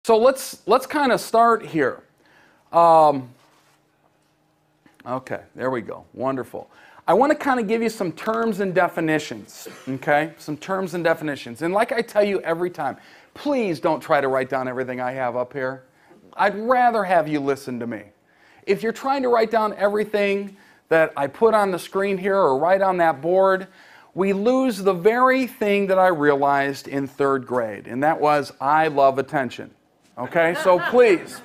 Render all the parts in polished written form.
So let's kind of start here. Okay, there we go. Wonderful. I want to kind of give you some terms and definitions, okay? Some terms and definitions. And like I tell you every time, please don't try to write down everything I have up here. I'd rather have you listen to me. If you're trying to write down everything that I put on the screen here or write on that board, we lose the very thing that I realized in 3rd grade, and that was I love attention. Okay, so please,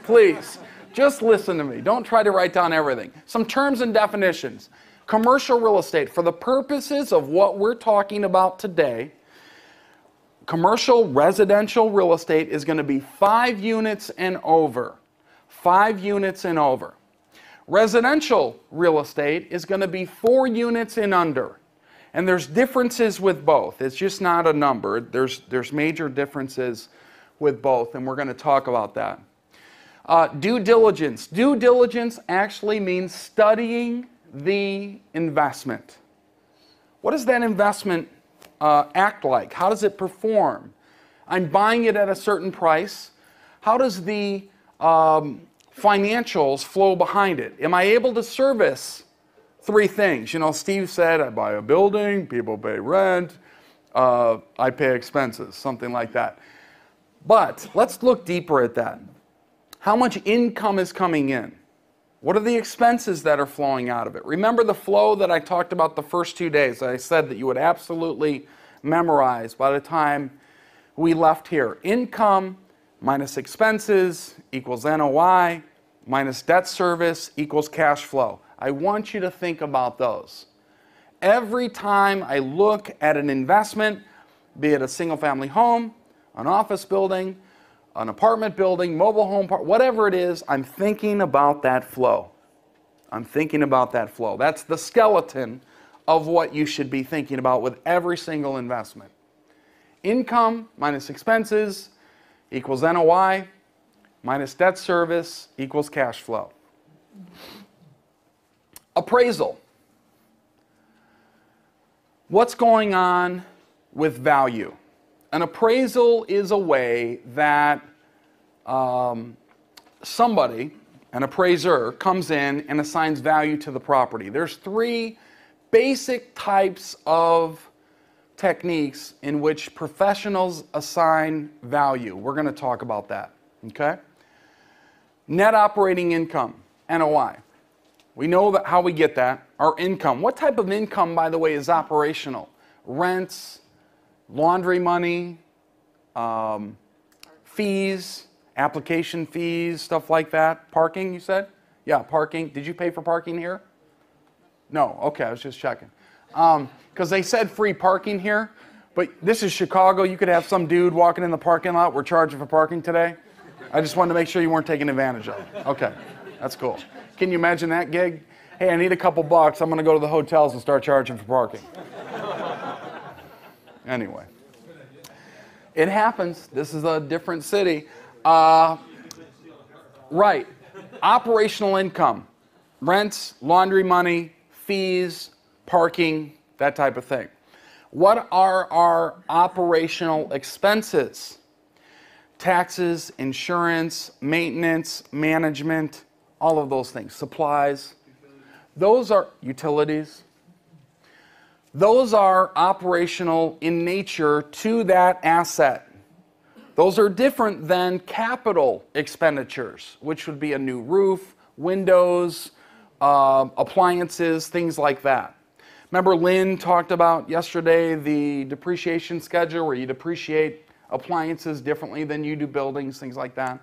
just listen to me. Don't try to write down everything. Some terms and definitions. Commercial real estate, for the purposes of what we're talking about today, commercial residential real estate is going to be 5 units and over. 5 units and over. Residential real estate is going to be 4 units and under. And there's differences with both. It's just not a number. There's major differences with both, and we're going to talk about that. Due diligence. Due diligence actually means studying the investment. What does that investment act like? How does it perform? I'm buying it at a certain price. How does the financials flow behind it? Am I able to service 3 things? You know, Steve said, I buy a building, people pay rent, I pay expenses, something like that. But let's look deeper at that. How much income is coming in? What are the expenses that are flowing out of it? Remember the flow that I talked about the first 2 days. I said that you would absolutely memorize by the time we left here. Income minus expenses equals NOI minus debt service equals cash flow. I want you to think about those. Every time I look at an investment, be it a single-family home, an office building, an apartment building, mobile home park, whatever it is, I'm thinking about that flow. I'm thinking about that flow. That's the skeleton of what you should be thinking about with every single investment. Income minus expenses equals NOI minus debt service equals cash flow. Appraisal. What's going on with value? An appraisal is a way that somebody, an appraiser, comes in and assigns value to the property. There's 3 basic types of techniques in which professionals assign value. We're going to talk about that, okay? Net operating income, NOI. We know that how we get that. Our income. What type of income, by the way, is operational? Rents, laundry money, fees, application fees, stuff like that. Parking, you said? Yeah, parking. Did you pay for parking here? No. Okay, I was just checking. Because they said free parking here, but this is Chicago. You could have some dude walking in the parking lot. We're charging for parking today. I just wanted to make sure you weren't taken advantage of. Okay, that's cool. Can you imagine that gig? Hey, I need a couple bucks. I'm going to go to the hotels and start charging for parking. Anyway, it happens. This is a different city. Right. Operational income. Rents, laundry money, fees, parking, that type of thing. What are our operational expenses? Taxes, insurance, maintenance, management, all of those things. Supplies. Those are utilities. Those are operational in nature to that asset. Those are different than capital expenditures, which would be a new roof, windows, appliances, things like that. Remember Lynn talked about yesterday the depreciation schedule where you depreciate appliances differently than you do buildings, things like that.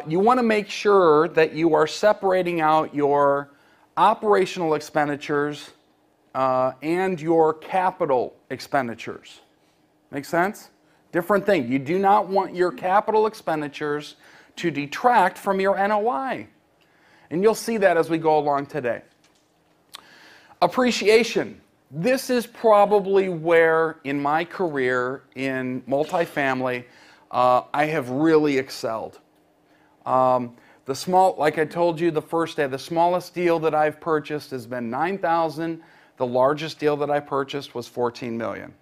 You want to make sure that you are separating out your operational expenditures and your capital expenditures. Make sense? Different thing. You do not want your capital expenditures to detract from your NOI. And you'll see that as we go along today. Appreciation. This is probably where in my career in multifamily I have really excelled. Like I told you the first day, the smallest deal that I've purchased has been $9,000. The largest deal that I purchased was $14 million.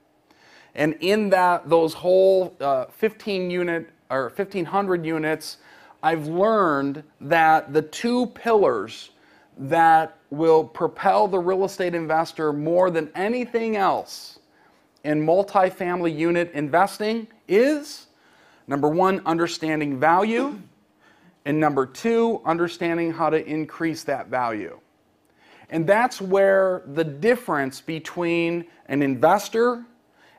And in those whole 15-unit or 1,500 units, I've learned that the two pillars that will propel the real estate investor more than anything else in multifamily unit investing is, number one, understanding value, and number two, understanding how to increase that value. And that's where the difference between an investor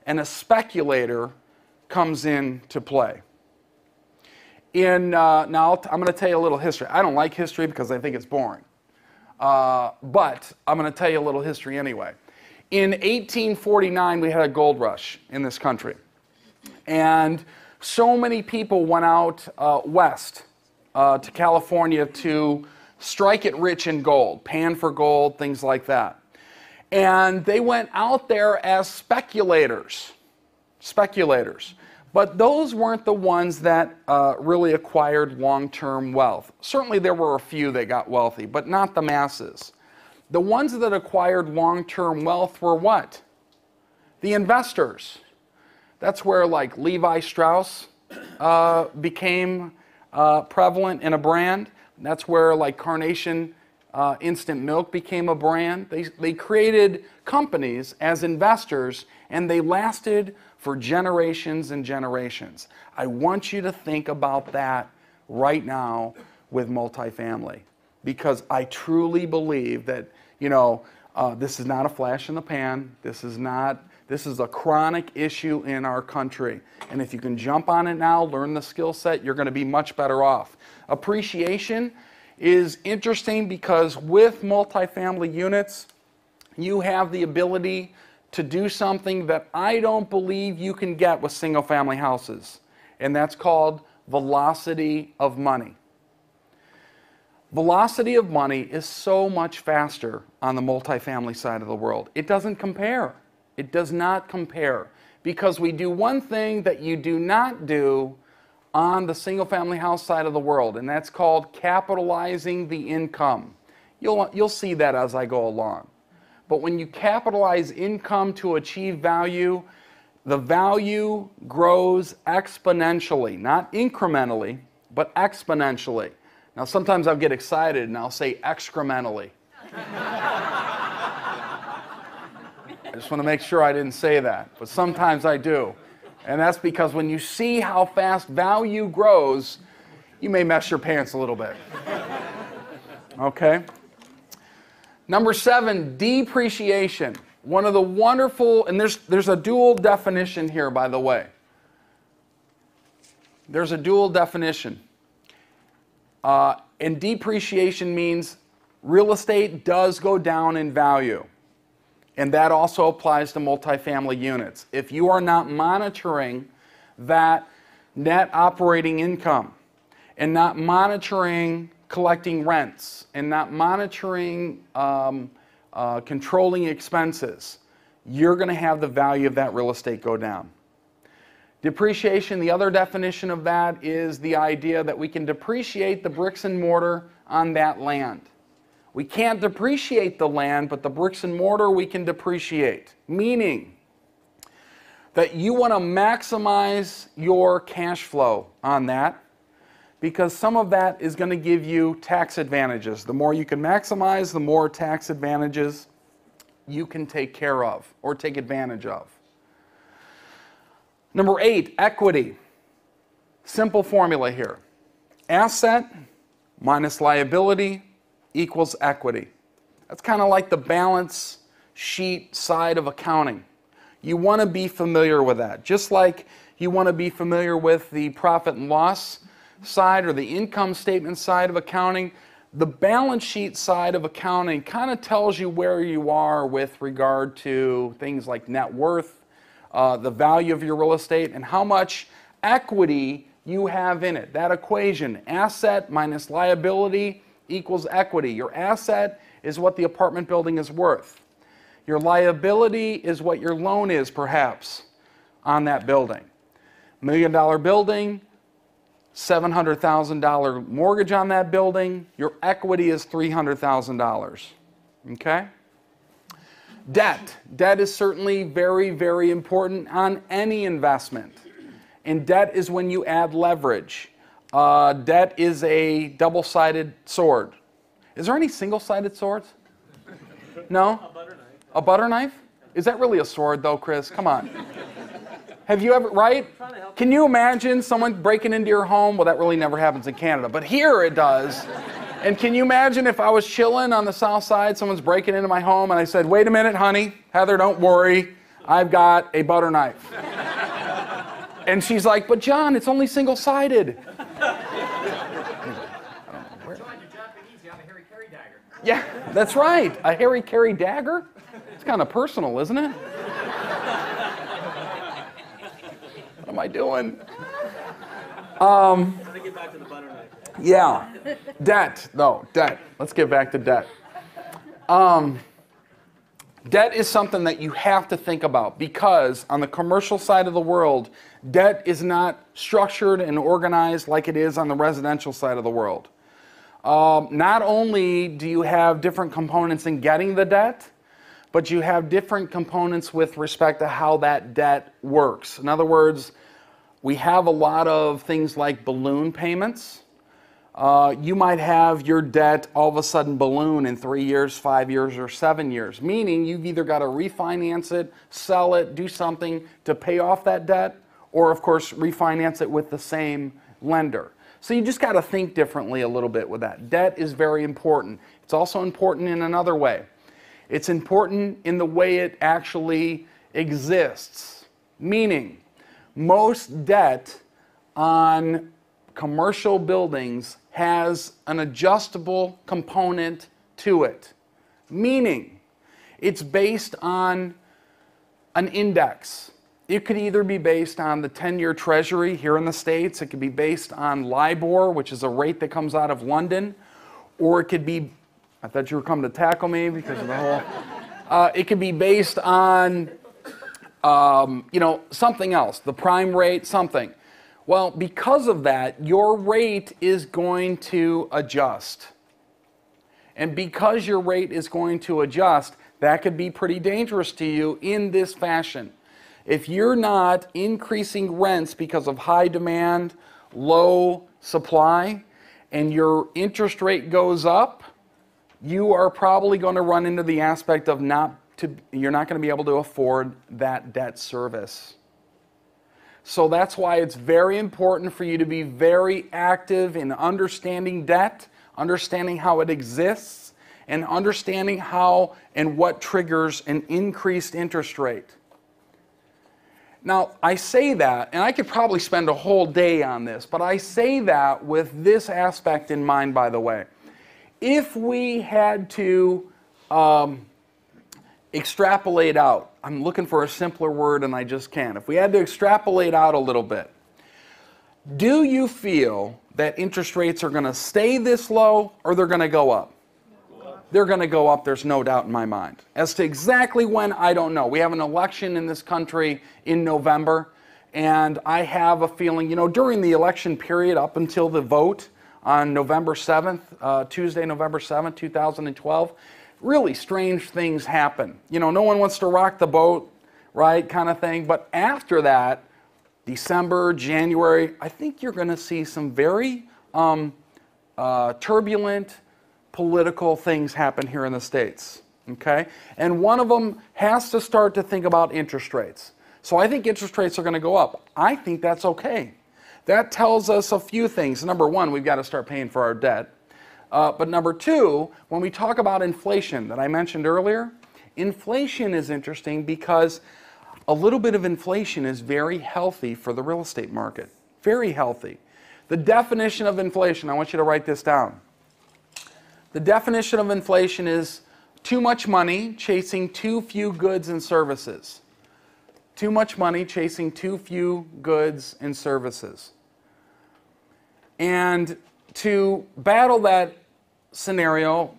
and a speculator comes into play. Now, I'm going to tell you a little history. I don't like history because I think it's boring. But I'm going to tell you a little history anyway. In 1849, we had a gold rush in this country. And so many people went out west to California to strike it rich in gold, pan for gold, things like that. And they went out there as speculators. But those weren't the ones that really acquired long-term wealth. Certainly there were a few that got wealthy, but not the masses. The ones that acquired long-term wealth were what? The investors. That's where like Levi Strauss became prevalent in a brand. That's where like Carnation instant milk became a brand. They created companies as investors, and they lasted for generations and generations. I want you to think about that right now with multifamily, because I truly believe that, you know, this is not a flash in the pan. This is a chronic issue in our country. And if you can jump on it now, learn the skill set, you're going to be much better off. Appreciation is interesting because with multifamily units, you have the ability to do something that I don't believe you can get with single-family houses, and that's called velocity of money. Velocity of money is so much faster on the multifamily side of the world. It doesn't compare. It does not compare, because we do one thing that you do not do on the single-family house side of the world, and that's called capitalizing the income. You'll see that as I go along. But when you capitalize income to achieve value, the value grows exponentially, not incrementally, but exponentially. Now, sometimes I'll get excited and I'll say excrementally. I just want to make sure I didn't say that, but sometimes I do. And that's because when you see how fast value grows, you may mess your pants a little bit. Okay? Number 7, depreciation. One of the wonderful, and there's a dual definition here, by the way. There's a dual definition. And depreciation means real estate does go down in value. And that also applies to multifamily units. If you are not monitoring that net operating income and not monitoring collecting rents and not monitoring controlling expenses, you're going to have the value of that real estate go down. Depreciation, the other definition of that is the idea that we can depreciate the bricks and mortar on that land. We can't depreciate the land, but the bricks and mortar we can depreciate. Meaning that you want to maximize your cash flow on that, because some of that is going to give you tax advantages. The more you can maximize, the more tax advantages you can take care of or take advantage of. Number 8, equity. Simple formula here. Asset minus liability equals equity. That's kind of like the balance sheet side of accounting. You want to be familiar with that. Just like you want to be familiar with the profit and loss side or the income statement side of accounting, the balance sheet side of accounting kind of tells you where you are with regard to things like net worth, the value of your real estate, and how much equity you have in it. That equation, asset minus liability equals equity. Your asset is what the apartment building is worth. Your liability is what your loan is, perhaps, on that building. $1 million building, $700,000 mortgage on that building, your equity is $300,000. Okay? Debt. Debt is certainly very, very important on any investment. And debt is when you add leverage. Debt is a double-sided sword. Is there any single-sided swords? No? A butter knife. A butter knife? Is that really a sword, though, Chris? Come on. Have you ever, right? Can you imagine someone breaking into your home? Well, that really never happens in Canada, but here it does. And can you imagine if I was chilling on the south side, someone's breaking into my home, and I said, wait a minute, honey, Heather, don't worry, I've got a butter knife. And she's like, but John, it's only single-sided. Yeah, that's right. A Harry Carey dagger? It's kind of personal, isn't it? What am I doing? Gotta get back to the butter knife. Yeah. Debt, though. Debt. Let's get back to debt. Debt is something that you have to think about because on the commercial side of the world, debt is not structured and organized like it is on the residential side of the world. Not only do you have different components in getting the debt, but you have different components with respect to how that debt works. In other words, we have a lot of things like balloon payments. You might have your debt all of a sudden balloon in 3 years, 5 years, or 7 years, meaning you've either got to refinance it, sell it, do something to pay off that debt, or of course refinance it with the same lender. So you just got to think differently a little bit with that. Debt is very important. It's also important in another way. It's important in the way it actually exists, meaning most debt on commercial buildings has an adjustable component to it, meaning it's based on an index. It could either be based on the 10-year Treasury here in the States, it could be based on LIBOR, which is a rate that comes out of London, or it could be, I thought you were coming to tackle me because of the whole, it could be based on, you know, something else, the prime rate, something. Well, because of that, your rate is going to adjust. And because your rate is going to adjust, that could be pretty dangerous to you in this fashion. If you're not increasing rents because of high demand, low supply, and your interest rate goes up, you are probably going to run into the aspect of you're not going to be able to afford that debt service. So that's why it's very important for you to be very active in understanding debt, understanding how it exists, and understanding how and what triggers an increased interest rate. Now, I say that, and I could probably spend a whole day on this, but I say that with this aspect in mind, by the way. If we had to extrapolate out, I'm looking for a simpler word and I just can't. If we had to extrapolate out a little bit, do you feel that interest rates are going to stay this low or they're going to go up? They're going to go up, there's no doubt in my mind. As to exactly when, I don't know. We have an election in this country in November, and I have a feeling, you know, during the election period up until the vote on November 7th, Tuesday, November 7th, 2012, really strange things happen. You know, no one wants to rock the boat, right, kind of thing. But after that, December, January, I think you're going to see some very turbulent political things happen here in the States, okay? And one of them has to start to think about interest rates. So I think interest rates are going to go up. I think that's okay. That tells us a few things. Number one, we've got to start paying for our debt. But number two, when we talk about inflation that I mentioned earlier, inflation is interesting because a little bit of inflation is very healthy for the real estate market. Very healthy. The definition of inflation, I want you to write this down. The definition of inflation is too much money chasing too few goods and services. Too much money chasing too few goods and services. And to battle that scenario,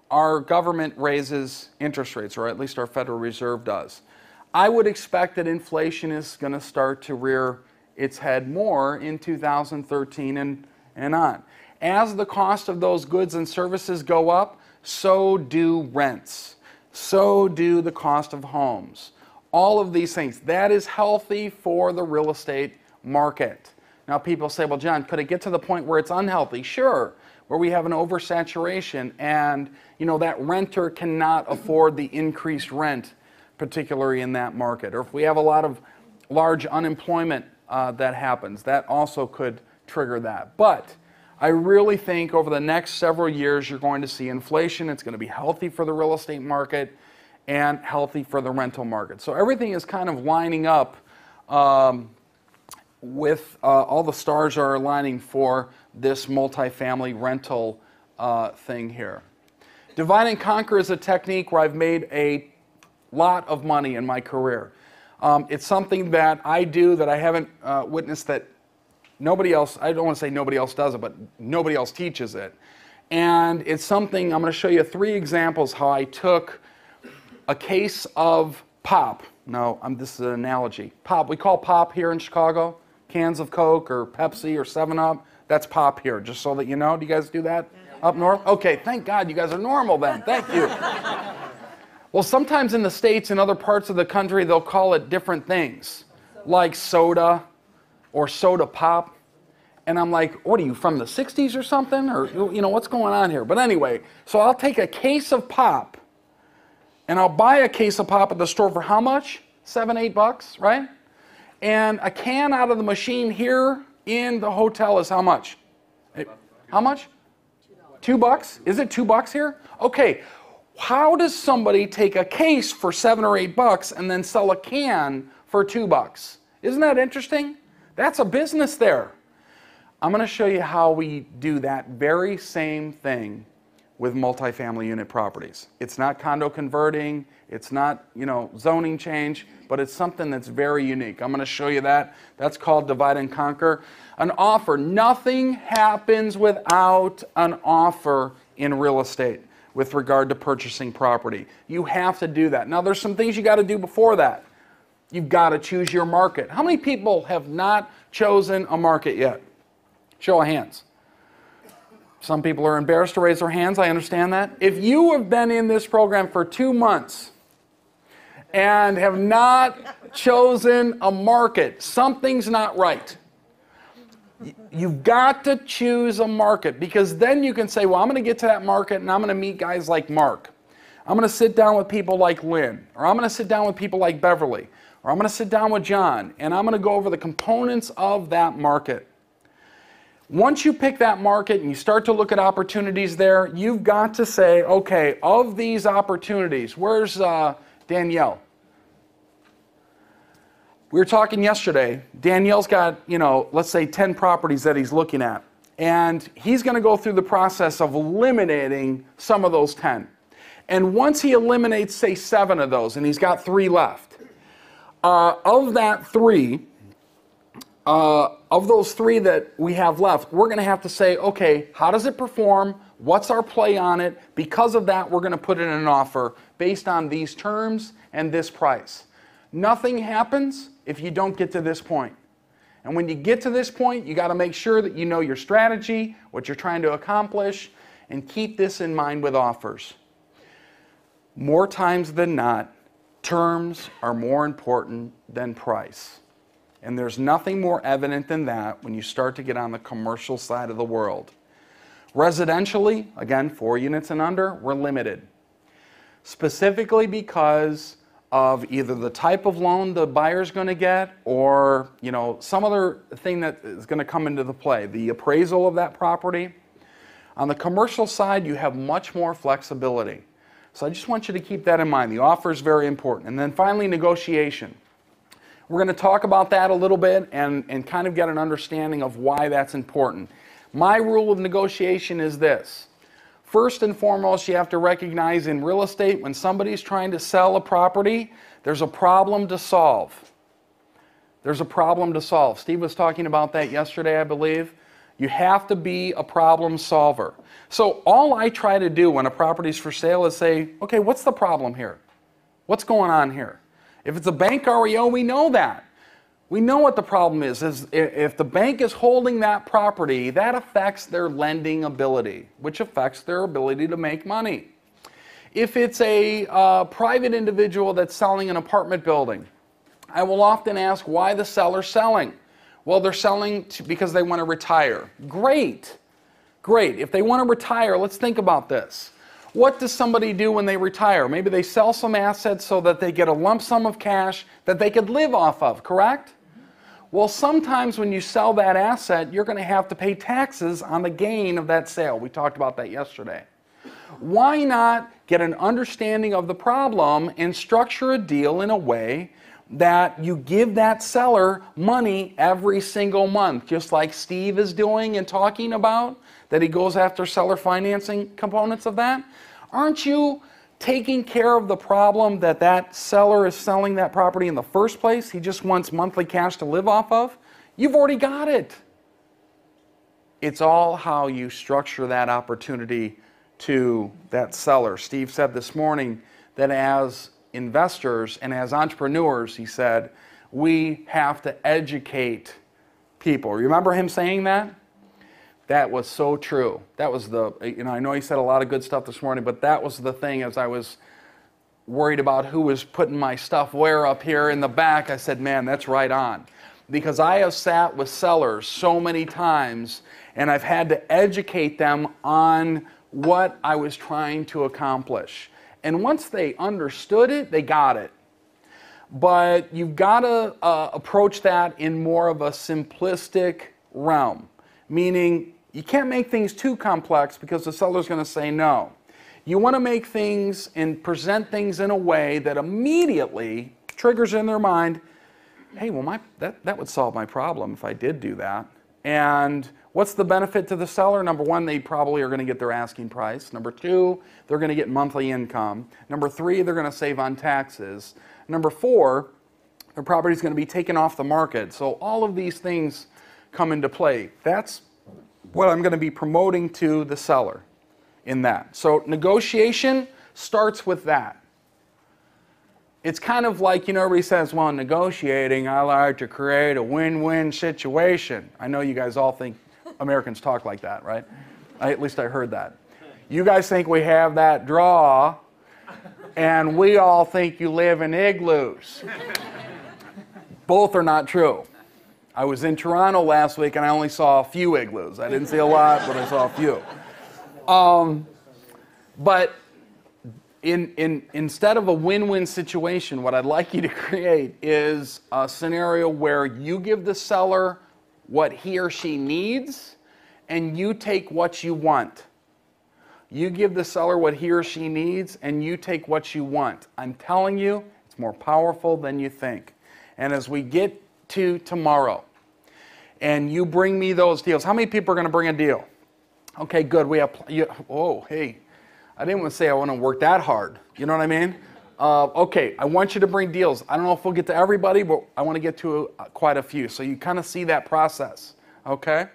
our government raises interest rates, or at least our Federal Reserve does. I would expect that inflation is going to start to rear its head more in 2013 and on. As the cost of those goods and services go up, so do rents. So do the cost of homes. all of these things. That is healthy for the real estate market. Now people say, well, John, could it get to the point where it's unhealthy? Sure, where we have an oversaturation and that renter cannot afford the increased rent, particularly in that market. Or if we have a lot of large unemployment that happens, that also could trigger that. But I really think over the next several years you're going to see inflation. It's going to be healthy for the real estate market and healthy for the rental market. So everything is kind of lining up with all the stars are aligning for this multifamily rental thing here. Divide and conquer is a technique where I've made a lot of money in my career. It's something that I do that I haven't witnessed that nobody else, I don't want to say nobody else does it, but nobody else teaches it. And it's something, I'm going to show you 3 examples how I took a case of pop. No, this is an analogy. Pop, we call pop here in Chicago, cans of Coke or Pepsi or 7-Up. That's pop here, just so that you know. Do you guys do that up north? Okay, thank God you guys are normal then. Thank you. Well, sometimes in the States and other parts of the country, they'll call it different things, like soda or soda pop. And I'm like, what are you, from the 60s or something? Or, what's going on here? But anyway, so I'll take a case of pop, and I'll buy a case of pop at the store for how much? $7, $8, right? And a can out of the machine here in the hotel is how much? How much? $2. Is it $2 here? Okay. How does somebody take a case for $7 or $8 and then sell a can for $2? Isn't that interesting? That's a business there. I'm going to show you how we do that very same thing with multifamily unit properties. It's not condo converting, it's not, zoning change, but it's something that's very unique. I'm going to show you that. That's called divide and conquer. An offer. Nothing happens without an offer in real estate with regard to purchasing property. You have to do that. Now there's some things you got to do before that. You've got to choose your market. How many people have not chosen a market yet? Show of hands. Some people are embarrassed to raise their hands. I understand that. If you have been in this program for 2 months and have not chosen a market, something's not right. You've got to choose a market, because then you can say, well, I'm going to get to that market and I'm going to meet guys like Mark. I'm going to sit down with people like Lynn, or I'm going to sit down with people like Beverly, or I'm going to sit down with John, and I'm going to go over the components of that market. Once you pick that market and you start to look at opportunities there, you've got to say, okay, of these opportunities, where's Danielle? We were talking yesterday. Danielle's got, let's say 10 properties that he's looking at. And he's going to go through the process of eliminating some of those 10. And once he eliminates, say, 7 of those, and he's got 3 left, of that 3, of those 3 that we have left, we're going to have to say, okay, how does it perform? What's our play on it? Because of that, we're going to put in an offer based on these terms and this price. Nothing happens if you don't get to this point. And when you get to this point, you got to make sure that you know your strategy, what you're trying to accomplish, and keep this in mind with offers. More times than not, terms are more important than price. And there's nothing more evident than that when you start to get on the commercial side of the world. Residentially, again, 4 units and under, we're limited. Specifically because of either the type of loan the buyer's going to get, or some other thing that is going to come into the play, the appraisal of that property. On the commercial side, you have much more flexibility. So I just want you to keep that in mind. The offer is very important. And then finally, negotiation. We're going to talk about that a little bit and kind of get an understanding of why that's important. My rule of negotiation is this. First and foremost, you have to recognize in real estate, when somebody's trying to sell a property, there's a problem to solve. There's a problem to solve. Steve was talking about that yesterday, I believe. You have to be a problem solver. So all I try to do when a property's for sale is say, okay, what's the problem here? What's going on here? If it's a bank REO, we know that. We know what the problem is if the bank is holding that property, that affects their lending ability, which affects their ability to make money. If it's a private individual that's selling an apartment building, I will often ask why the seller's selling. Well, they're selling because they want to retire. Great. Great. If they want to retire, let's think about this. What does somebody do when they retire? Maybe they sell some assets so that they get a lump sum of cash that they could live off of, correct? Well, sometimes when you sell that asset, you're going to have to pay taxes on the gain of that sale. We talked about that yesterday. Why not get an understanding of the problem and structure a deal in a way that you give that seller money every single month, just like Steve is doing and talking about, that he goes after seller financing components of that? Aren't you taking care of the problem that that seller is selling that property in the first place? He just wants monthly cash to live off of. You've already got it. It's all how you structure that opportunity to that seller. Steve said this morning that as investors and as entrepreneurs, he said, we have to educate people. Remember him saying that? That was so true. That was the, I know he said a lot of good stuff this morning, but that was the thing as I was worried about who was putting my stuff where up here in the back. I said, man, that's right on. Because I have sat with sellers so many times and I've had to educate them on what I was trying to accomplish. And once they understood it, they got it. But you've got to approach that in more of a simplistic realm, meaning you can't make things too complex because the seller's going to say no. You want to make things and present things in a way that immediately triggers in their mind, hey, well, that would solve my problem if I did do that. And what's the benefit to the seller? Number one, they probably are going to get their asking price. Number two, they're going to get monthly income. Number three, they're going to save on taxes. Number four, their property is going to be taken off the market. So all of these things come into play. That's what I'm going to be promoting to the seller in that. So negotiation starts with that. It's kind of like, everybody says, well, in negotiating, I like to create a win-win situation. I know you guys all think Americans talk like that, right? At least I heard that. You guys think we have that draw, and we all think you live in igloos. Both are not true. I was in Toronto last week, and I only saw a few igloos. I didn't see a lot, but I saw a few. But instead of a win-win situation, what I'd like you to create is a scenario where you give the seller what he or she needs, and you take what you want. You give the seller what he or she needs, and you take what you want. I'm telling you, it's more powerful than you think. And as we get to tomorrow, and you bring me those deals, how many people are going to bring a deal? Okay, good. We have. Oh, hey, I didn't want to say I want to work that hard. You know what I mean? Okay, I want you to bring deals. I don't know if we'll get to everybody, but I want to get to quite a few. So you kind of see that process. Okay.